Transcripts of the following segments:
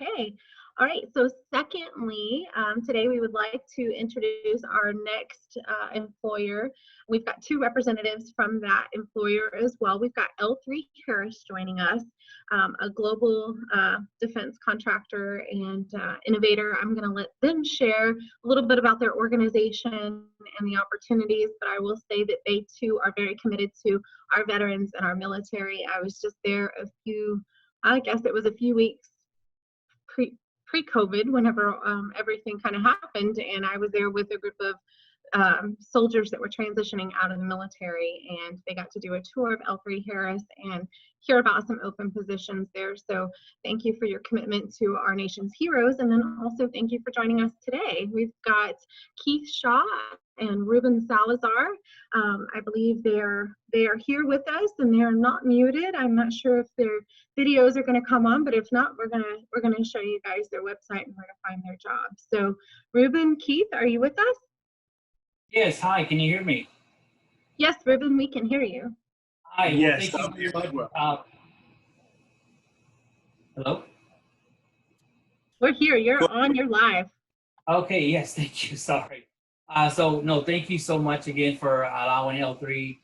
Okay. All right. So secondly, today we would like to introduce our next employer. We've got two representatives from that employer as well. We've got L3Harris joining us, a global defense contractor and innovator. I'm going to let them share a little bit about their organization and the opportunities, but I will say that they too are very committed to our veterans and our military. I was just there I guess it was a few weeks pre-COVID, whenever everything kind of happened, and I was there with a group of soldiers that were transitioning out of the military, and they got to do a tour of L3Harris and hear about some open positions there. So thank you for your commitment to our nation's heroes, and then also thank you for joining us today. We've got Keith Shaw and Ruben Salazar. I believe they are here with us, and they're not muted. I'm not sure if their videos are going to come on, but if not, we're gonna show you guys their website and where to find their jobs. So Ruben, Keith, are you with us? Yes, hi, can you hear me? Yes, Ruben, we can hear you. Hi, yes, well, thank you very much. Hello? We're here, you're on, you're live. Okay, yes, thank you, sorry. No, thank you so much again for allowing L3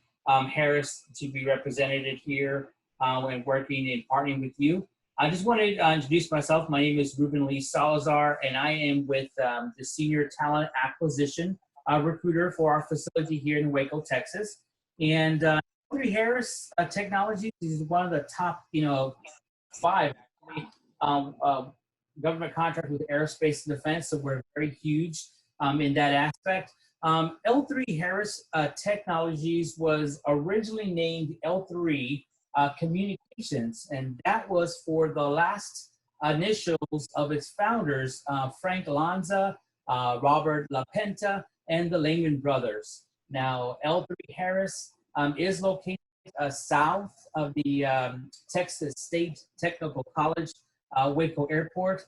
Harris to be represented here and working and partnering with you. I just wanted to introduce myself. My name is Ruben Lee Salazar, and I am with the Senior Talent Acquisition recruiter for our facility here in Waco, Texas. And L3Harris Technologies is one of the top, 5 actually, government contract with aerospace and defense. So we're very huge in that aspect. L3Harris Technologies was originally named L3 Communications, and that was for the last initials of its founders, Frank Lanza, Robert LaPenta, and the Lehman brothers. Now, L3Harris is located south of the Texas State Technical College, Waco Airport.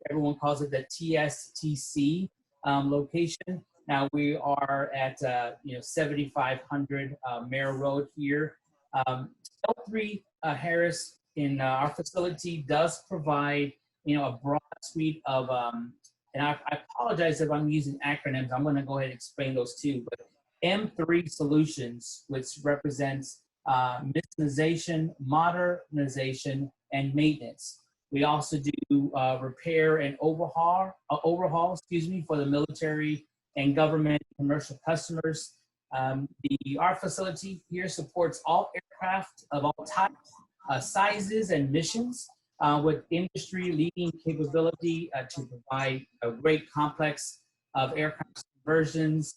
Everyone calls it the TSTC location. Now we are at 7500 Mare Road here. L3 Harris in our facility does provide a broad suite of and I apologize if I'm using acronyms. I'm going to go ahead and explain those too. But M3 Solutions, which represents missionization, modernization, and maintenance. We also do repair and overhaul, for the military and government commercial customers. Our facility here supports all aircraft of all types, sizes, and missions. With industry-leading capability to provide a great complex of aircraft conversions.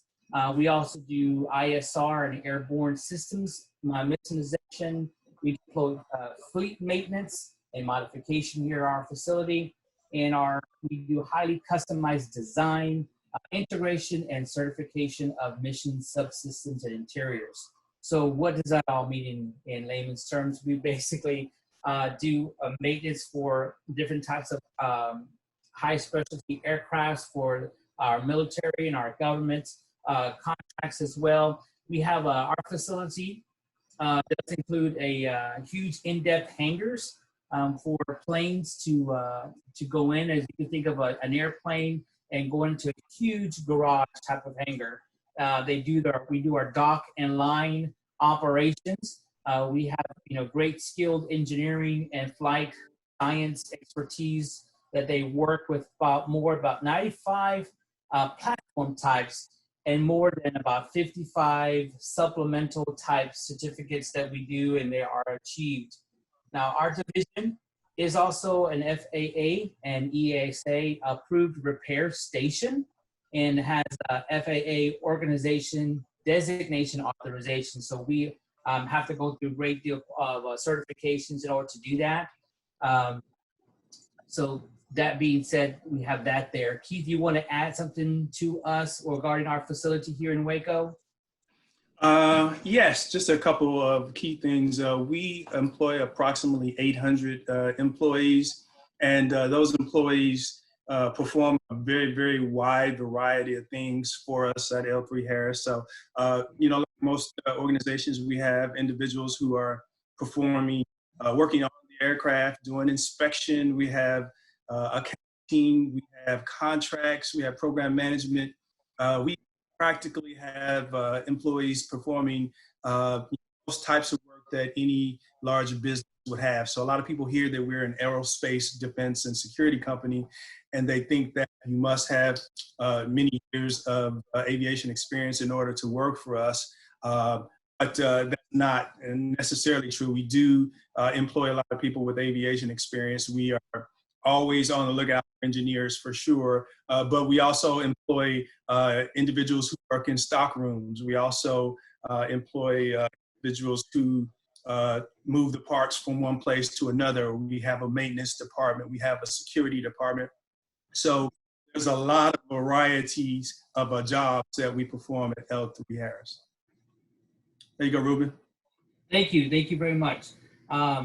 We also do ISR and airborne systems missionization. We deploy fleet maintenance and modification here at our facility. And we do highly customized design, integration, and certification of mission subsystems and interiors. So what does that all mean in layman's terms? We basically do maintenance for different types of high specialty aircrafts for our military and our government contracts as well. We have our facility does include a huge in-depth hangars for planes to go in. As you can think of an airplane and go into a huge garage type of hangar. We do our dock and line operations. We have great skilled engineering and flight science expertise that they work with about 95 platform types and more than about 55 supplemental type certificates that we do, and they are achieved. Now, our division is also an FAA and EASA approved repair station and has a FAA organization designation authorization. So we have to go through a great deal of certifications in order to do that. So that being said, we have that there. Keith, you want to add something to us regarding our facility here in Waco? Yes, just a couple of key things. We employ approximately 800 employees, and those employees perform a very, very wide variety of things for us at L3Harris. So, like most organizations, we have individuals who are performing, working on the aircraft, doing inspection. We have accounting, we have contracts, we have program management. We practically have employees performing most types of work that any large business would have. So a lot of people hear that we're an aerospace, defense, and security company, and they think that you must have many years of aviation experience in order to work for us. But that's not necessarily true. We do employ a lot of people with aviation experience. We are always on the lookout for engineers for sure, but we also employ individuals who work in stock rooms. We also employ individuals who move the parts from one place to another. We have a maintenance department. We have a security department. So there's a lot of varieties of jobs that we perform at L3Harris. There you go, Ruben. Thank you. Thank you very much.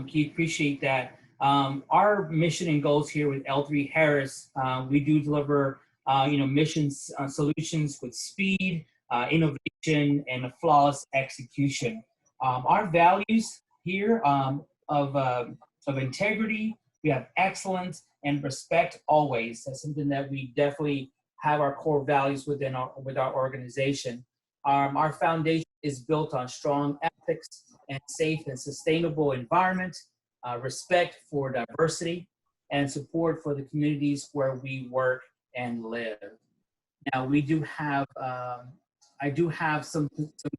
Keith, appreciate that. Our mission and goals here with L3Harris, we do deliver, missions solutions with speed, innovation, and a flawless execution. Our values here of integrity, we have excellence and respect always. That's something that we definitely have our core values with our organization. Our foundation is built on strong ethics and safe and sustainable environment, respect for diversity, and support for the communities where we work and live. Now, we do have, I do have some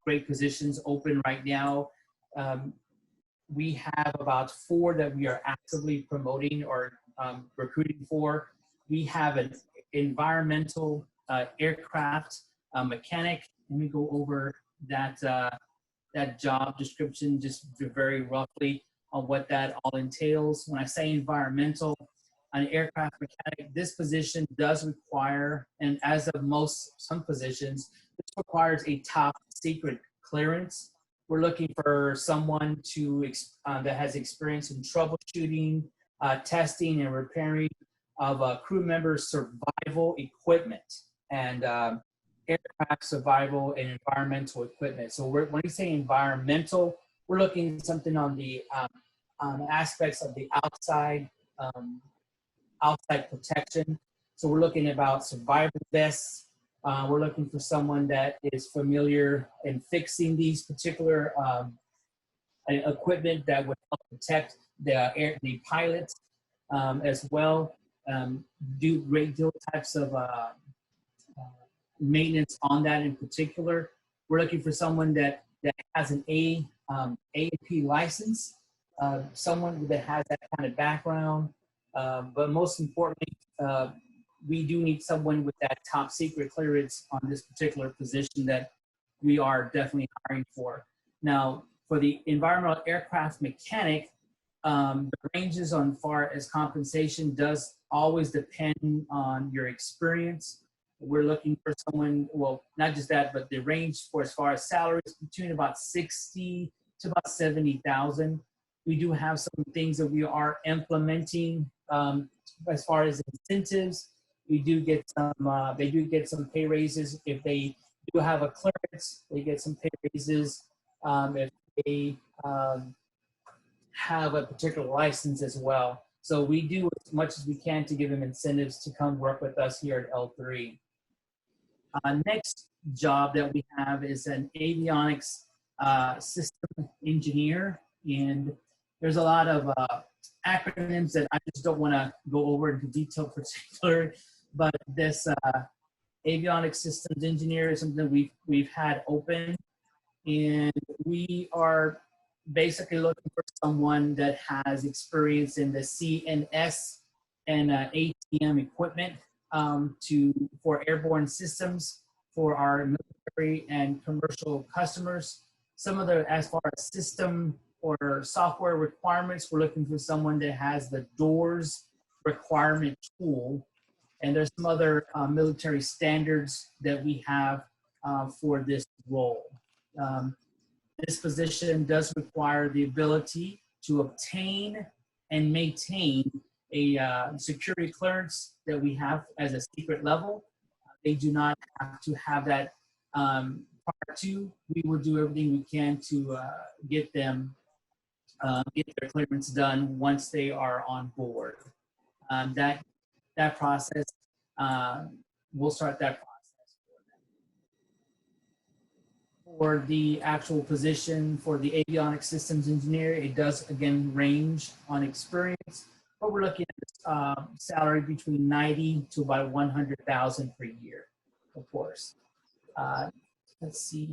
great positions open right now. We have about 4 that we are actively promoting or recruiting for. We have an environmental aircraft mechanic. Let me go over that job description just very roughly on what that all entails. When I say environmental, an aircraft mechanic, this position does require, and as of some positions, this requires a top secret clearance. We're looking for someone that has experience in troubleshooting, testing, and repairing of crew members' survival equipment and aircraft survival and environmental equipment. So when we say environmental, we're looking at something on the aspects of the outside protection. So we're looking about survival vests. We're looking for someone that is familiar in fixing these particular equipment that would help protect the pilots as well. Do great deal types of maintenance on that in particular. We're looking for someone that has an A&P license, someone that has that kind of background. But most importantly, we do need someone with that top secret clearance on this particular position that we are definitely hiring for. Now, for the environmental aircraft mechanic, the ranges on far as compensation does always depend on your experience. We're looking for someone, well, not just that, but the range for as far as salaries between about 60 to about 70,000. We do have some things that we are implementing as far as incentives. We do get some, they do get some pay raises. If they do have a clearance, they get some pay raises. If they have a particular license as well. So we do as much as we can to give them incentives to come work with us here at L3. Next job that we have is an avionics system engineer. And there's a lot of acronyms that I just don't want to go over into detail particular, but this avionics systems engineer is something we've had open. And we are basically looking for someone that has experience in the CNS and ATM equipment for airborne systems for our military and commercial customers. Some of the, as far as system or software requirements, we're looking for someone that has the DOORS requirement tool. And there's some other military standards that we have for this role. This position does require the ability to obtain and maintain a security clearance that we have as a secret level. They do not have to have that prior to. We will do everything we can to get them get their clearance done once they are on board. That process, we'll start that process for them. For the actual position for the avionics systems engineer, it does again range on experience, but we're looking at salary between 90 to about 100,000 per year, of course. Let's see.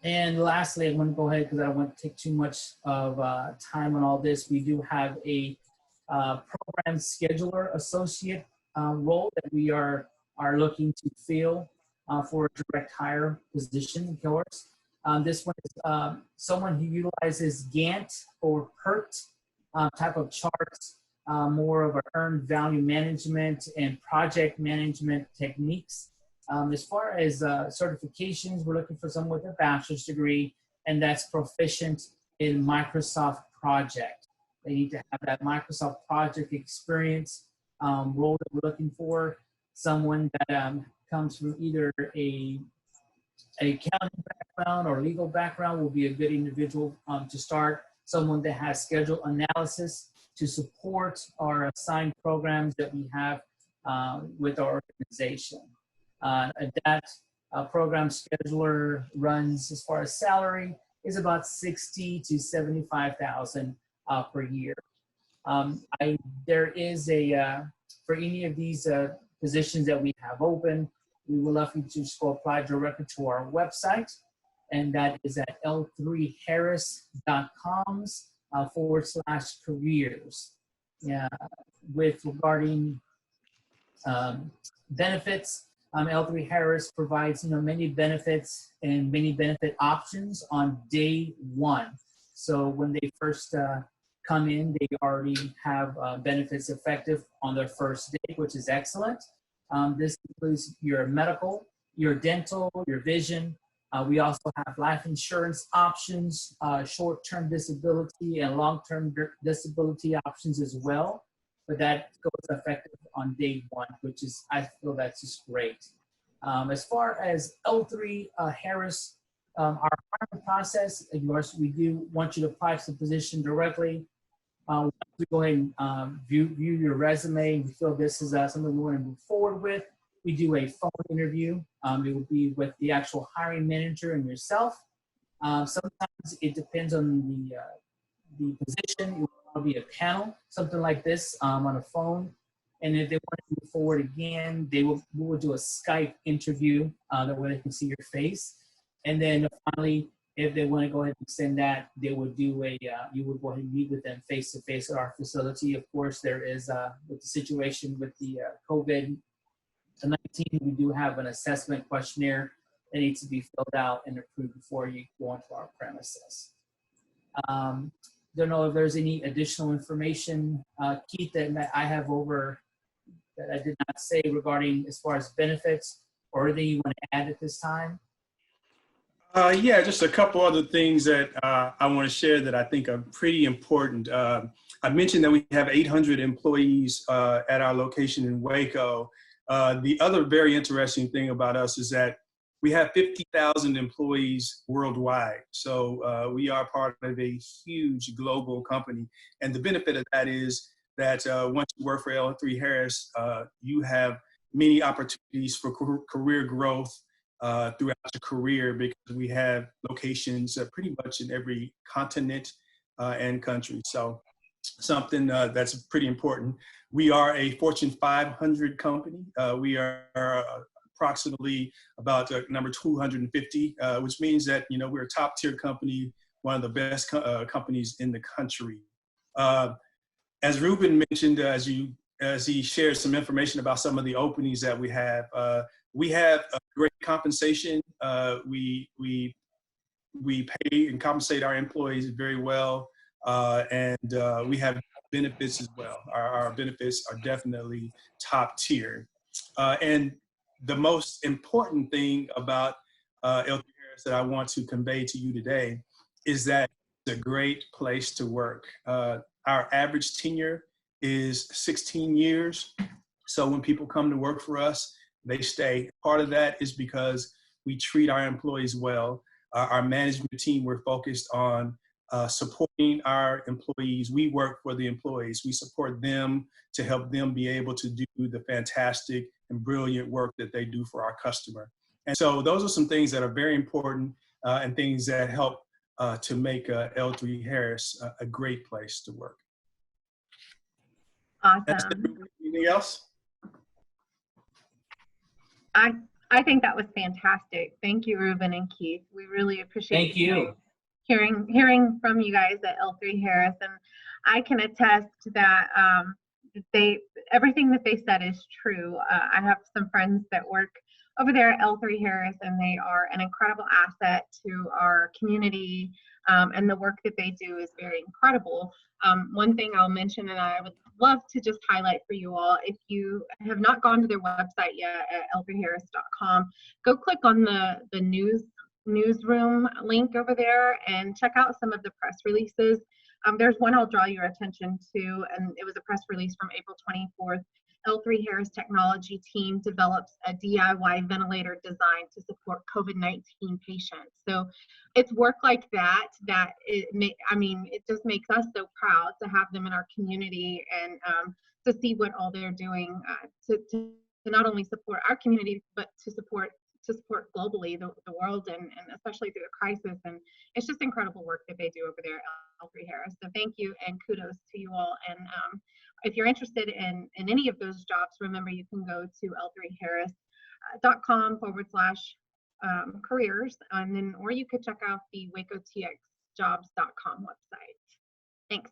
And lastly, I'm going to go ahead because I don't want to take too much of time on all this. We do have a program scheduler associate role that we are looking to fill for a direct hire position, of course. This one is someone who utilizes Gantt or PERT type of charts, more of a earned value management and project management techniques. As far as certifications, we're looking for someone with a bachelor's degree, and that's proficient in Microsoft Project. They need to have that Microsoft Project experience role that we're looking for. Someone that comes from either an accounting background or legal background will be a good individual to start. Someone that has schedule analysis to support our assigned programs that we have with our organization. That program scheduler runs, as far as salary, is about 60 to 75,000 per year. There is for any of these positions that we have open, we will love you to just go apply directly to our website, and that is at L3Harris.com/careers. Yeah, with regarding benefits, L3Harris provides many benefits and many benefit options on day one. So when they first come in, they already have benefits effective on their first day, which is excellent. This includes your medical, your dental, your vision. We also have life insurance options, short-term disability and long-term disability options as well. But that goes effective on day one, which is, I feel that's just great. As far as L3Harris, our hiring process, of course, we do want you to apply to the position directly. Once we go ahead and view your resume, and we feel this is something we want to move forward with, we do a phone interview. It will be with the actual hiring manager and yourself. Sometimes it depends on the position. It will be a panel, something like this on a phone. And if they want to move forward again, we will do a Skype interview that way they can see your face. And then finally, if they want to go ahead and send that, they would do you would go ahead and meet with them face to face at our facility. Of course, there is with the situation with the COVID-19, we do have an assessment questionnaire that needs to be filled out and approved before you go onto our premises. Don't know if there's any additional information, Keith, that I have over that I did not say regarding as far as benefits or anything you want to add at this time. Yeah, just a couple other things that I want to share that I think are pretty important. I mentioned that we have 800 employees at our location in Waco. The other very interesting thing about us is that we have 50,000 employees worldwide. So we are part of a huge global company. And the benefit of that is that once you work for L3Harris, you have many opportunities for career growth throughout your career, because we have locations pretty much in every continent and country. So something that's pretty important. We are a Fortune 500 company. We are approximately about number 250, which means that we're a top tier company, one of the best companies in the country. As Ruben mentioned, as he shared some information about some of the openings that we have great compensation. We pay and compensate our employees very well, and we have benefits as well. Our benefits are definitely top tier. And the most important thing about L3Harris that I want to convey to you today is that it's a great place to work. Our average tenure is 16 years. So when people come to work for us, they stay. Part of that is because we treat our employees well. Our management team, we're focused on supporting our employees. We work for the employees. We support them to help them be able to do the fantastic and brilliant work that they do for our customer. And so those are some things that are very important and things that help to make L3Harris a great place to work. Awesome. Anything else? I think that was fantastic. Thank you, Ruben and Keith. We really appreciate Thank you. Hearing from you guys at L3Harris, and I can attest that everything that they said is true. I have some friends that work over there at L3Harris, and they are an incredible asset to our community, and the work that they do is very incredible. One thing I'll mention, and I would love to just highlight for you all, if you have not gone to their website yet at L3Harris.com, go click on the newsroom link over there and check out some of the press releases. There's one I'll draw your attention to, and it was a press release from April 24th. L3Harris technology team develops a DIY ventilator design to support COVID-19 patients. So it's work like that it just makes us so proud to have them in our community, and to see what all they're doing to not only support our community, but to support globally the world, and especially through the crisis. And it's just incredible work that they do over there at L3Harris. So thank you and kudos to you all. And if you're interested in any of those jobs, remember you can go to L3Harris.com/careers, and then, or you could check out the WacoTXjobs.com website. Thanks.